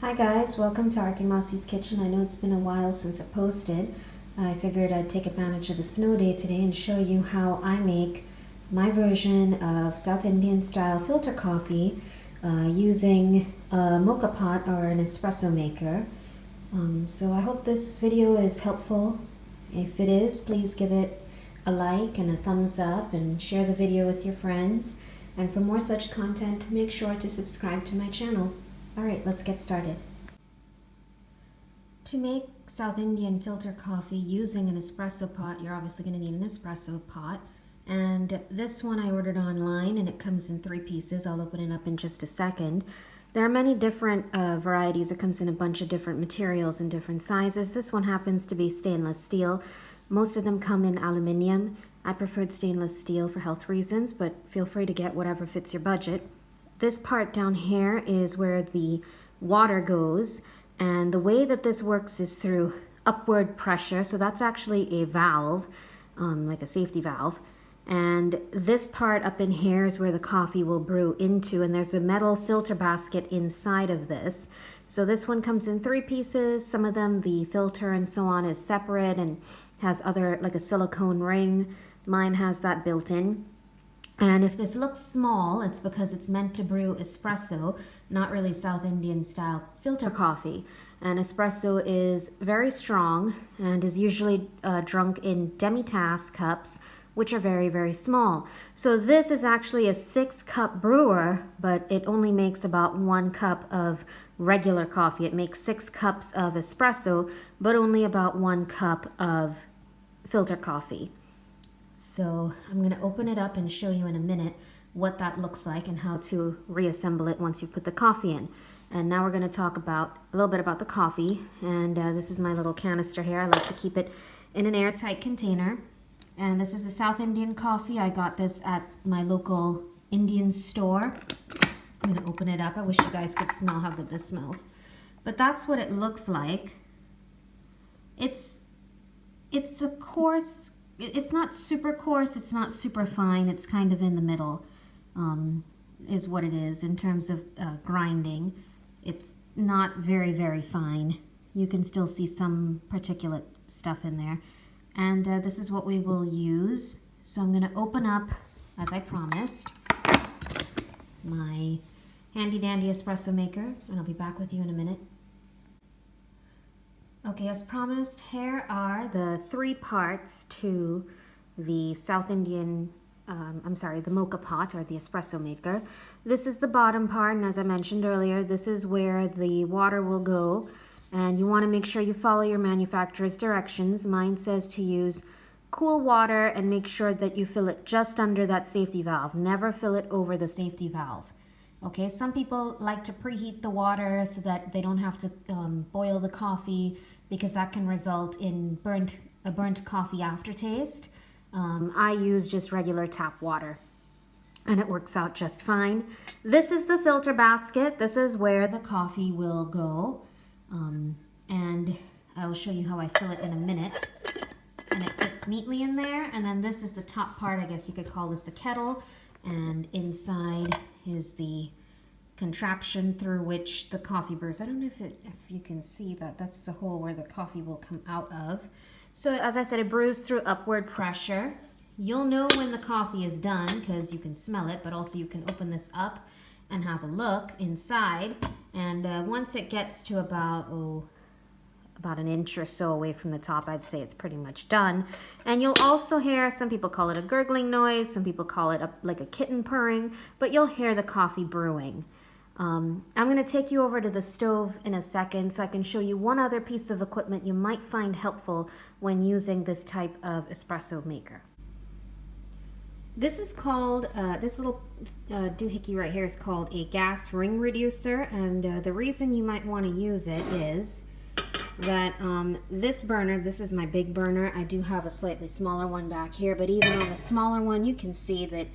Hi guys, welcome to Arky Mossie's Kitchen. I know it's been a while since I posted. I figured I'd take advantage of the snow day today and show you how I make my version of South Indian style filter coffee using a mocha pot or an espresso maker. So I hope this video is helpful. If it is, please give it a like and a thumbs up and share the video with your friends. And for more such content, make sure to subscribe to my channel. Alright, let's get started. To make South Indian filter coffee using an espresso pot, you're obviously going to need an espresso pot. And this one I ordered online and it comes in 3 pieces. I'll open it up in just a second. There are many different varieties. It comes in a bunch of different materials and different sizes. This one happens to be stainless steel. Most of them come in aluminium. I preferred stainless steel for health reasons, but feel free to get whatever fits your budget. This part down here is where the water goes, and the way that this works is through upward pressure. So that's actually a valve, like a safety valve. And this part up in here is where the coffee will brew into, and there's a metal filter basket inside of this. So this one comes in 3 pieces. Some of them, the filter and so on, is separate and has other, like a silicone ring. Mine has that built in. And if this looks small, it's because it's meant to brew espresso, not really South Indian style filter coffee. And espresso is very strong and is usually drunk in demi-tasse cups, which are very, very small. So this is actually a 6-cup brewer, but it only makes about 1 cup of regular coffee. It makes 6 cups of espresso, but only about 1 cup of filter coffee. So I'm going to open it up and show you in a minute what that looks like and how to reassemble it once you put the coffee in. And now we're going to talk about a little bit about the coffee. And this is my little canister here. I like to keep it in an airtight container. And this is the South Indian coffee. I got this at my local Indian store. I'm going to open it up. I wish you guys could smell how good this smells. But that's what it looks like. It's a coarse. It's not super coarse, it's not super fine, it's kind of in the middle, is what it is in terms of grinding. It's not very, very fine. You can still see some particulate stuff in there. And this is what we will use. So I'm going to open up, as I promised, my handy dandy espresso maker, and I'll be back with you in a minute. Okay, as promised, here are the 3 parts to the South Indian, the mocha pot or the espresso maker. This is the bottom part, and as I mentioned earlier, this is where the water will go. And you want to make sure you follow your manufacturer's directions. Mine says to use cool water and make sure that you fill it just under that safety valve. Never fill it over the safety valve. Okay, some people like to preheat the water so that they don't have to boil the coffee, because that can result in a burnt coffee aftertaste. I use just regular tap water and it works out just fine. This is the filter basket. This is where the coffee will go. And I will show you how I fill it in a minute. And it fits neatly in there. And then this is the top part. I guess you could call this the kettle. And inside is the contraption through which the coffee brews. I don't know if you can see that. That's the hole where the coffee will come out of. So as I said, it brews through upward pressure. You'll know when the coffee is done because you can smell it, but also you can open this up and have a look inside. And once it gets to about an inch or so away from the top, I'd say it's pretty much done. And you'll also hear, some people call it a gurgling noise, some people call it like a kitten purring, but you'll hear the coffee brewing. I'm going to take you over to the stove in a second so I can show you one other piece of equipment you might find helpful when using this type of espresso maker. This is called, this little doohickey right here is called a gas ring reducer, and the reason you might want to use it is that this burner, this is my big burner. I do have a slightly smaller one back here, but even on the smaller one you can see that,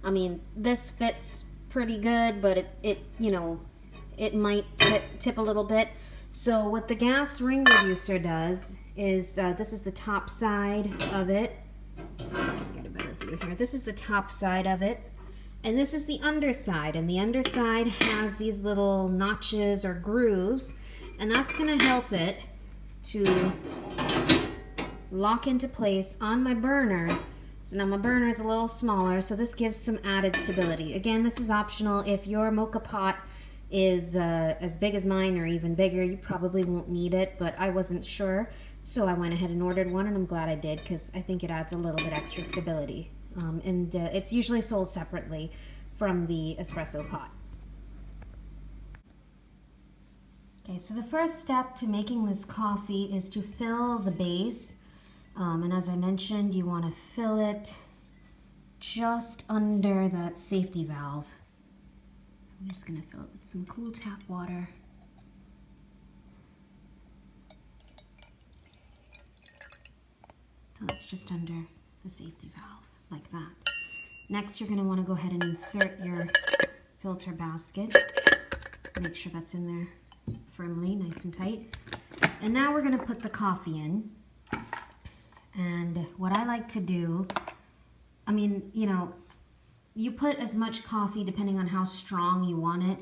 I mean, this fits pretty good, but it might tip a little bit. So what the gas ring reducer does is, this is the top side of it. So I can get a better view here. This is the top side of it, And this is the underside, and the underside has these little notches or grooves, and that's gonna help it to lock into place on my burner. So now my burner is a little smaller, so this gives some added stability. Again, this is optional. If your mocha pot is as big as mine or even bigger, you probably won't need it, but I wasn't sure, so I went ahead and ordered one, and I'm glad I did because I think it adds a little bit extra stability. And it's usually sold separately from the espresso pot. Okay, so the first step to making this coffee is to fill the base. And as I mentioned, you want to fill it just under that safety valve. I'm just going to fill it with some cool tap water. So it's just under the safety valve, like that. Next, you're going to want to go ahead and insert your filter basket. Make sure that's in there firmly, nice and tight. And now we're going to put the coffee in. And what I like to do, I mean, you know, you put as much coffee depending on how strong you want it.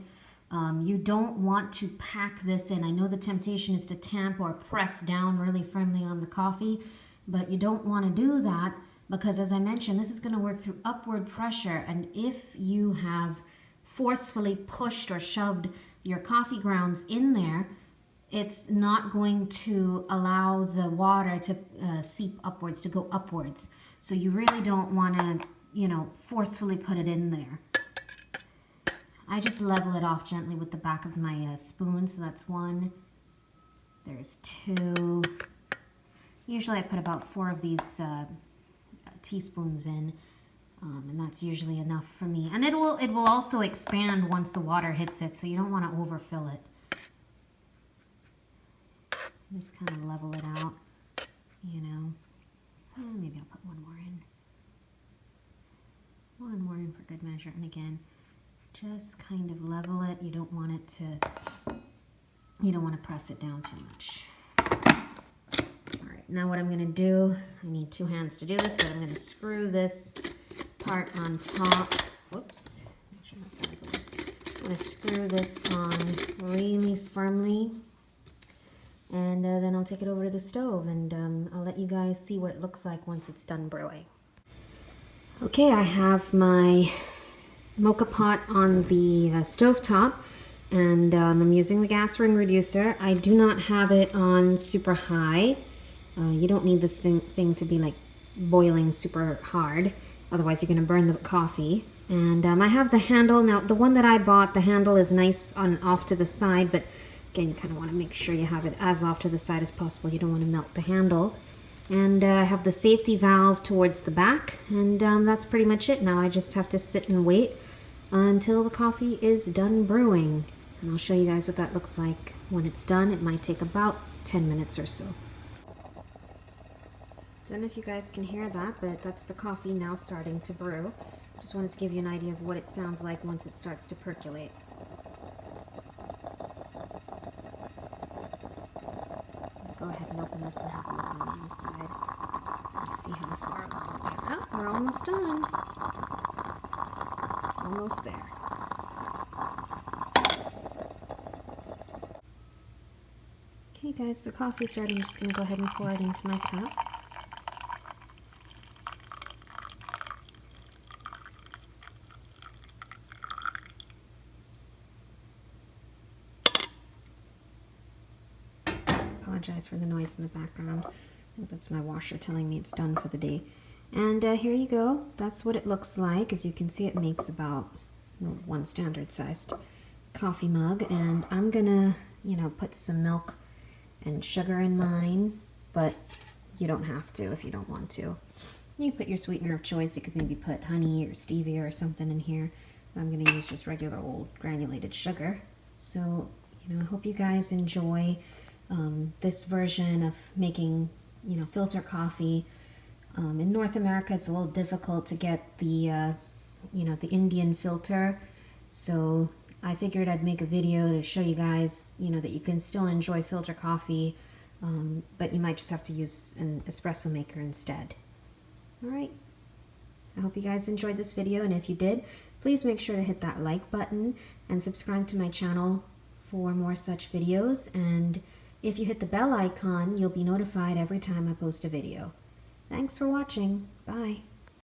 You don't want to pack this in. I know the temptation is to tamp or press down really firmly on the coffee, but you don't want to do that because, as I mentioned, this is going to work through upward pressure. And if you have forcefully pushed or shoved your coffee grounds in there, it's not going to allow the water to seep upwards, to go upwards. So you really don't want to, you know, forcefully put it in there. I just level it off gently with the back of my spoon. So that's one. There's two. Usually I put about 4 of these teaspoons in. And that's usually enough for me. And it will also expand once the water hits it, so you don't want to overfill it. Just kind of level it out, you know. Maybe I'll put one more in. One more in for good measure. And again, just kind of level it. You don't want it to, you don't want to press it down too much. All right, now what I'm going to do, I need 2 hands to do this, but I'm going to screw this part on top. Whoops. Make sure that's out of the way. I'm going to screw this on really firmly. And then I'll take it over to the stove and I'll let you guys see what it looks like once it's done brewing. Okay, I have my mocha pot on the stove top, and I'm using the gas ring reducer. I do not have it on super high. You don't need this thing to be like boiling super hard, otherwise you're going to burn the coffee. And I have the handle. Now the one that I bought, the handle is nice on off to the side, but again, you kind of want to make sure you have it as off to the side as possible. You don't want to melt the handle. And I have the safety valve towards the back, and that's pretty much it. Now I just have to sit and wait until the coffee is done brewing. And I'll show you guys what that looks like when it's done. It might take about 10 minutes or so. Don't know if you guys can hear that, but that's the coffee now starting to brew. Just wanted to give you an idea of what it sounds like once it starts to percolate. Go ahead and open this and have a look on the inside. Let's see how far along we are. Oh, we're almost done. Almost there. Okay guys, the coffee's ready. I'm just going to go ahead and pour it into my cup. Apologize for the noise in the background. I think that's my washer telling me it's done for the day. And here you go. That's what it looks like. As you can see, it makes about one standard sized coffee mug. And I'm gonna, you know, put some milk and sugar in mine, but you don't have to if you don't want to. You can put your sweetener of choice. You could maybe put honey or stevia or something in here. I'm gonna use just regular old granulated sugar. So, you know, I hope you guys enjoy this version of making, you know, filter coffee. In North America, it's a little difficult to get the, you know, the Indian filter. So I figured I'd make a video to show you guys, you know, that you can still enjoy filter coffee, but you might just have to use an espresso maker instead. All right. I hope you guys enjoyed this video, and if you did, Please make sure to hit that like button and subscribe to my channel for more such videos. And if you hit the bell icon, you'll be notified every time I post a video. Thanks for watching. Bye.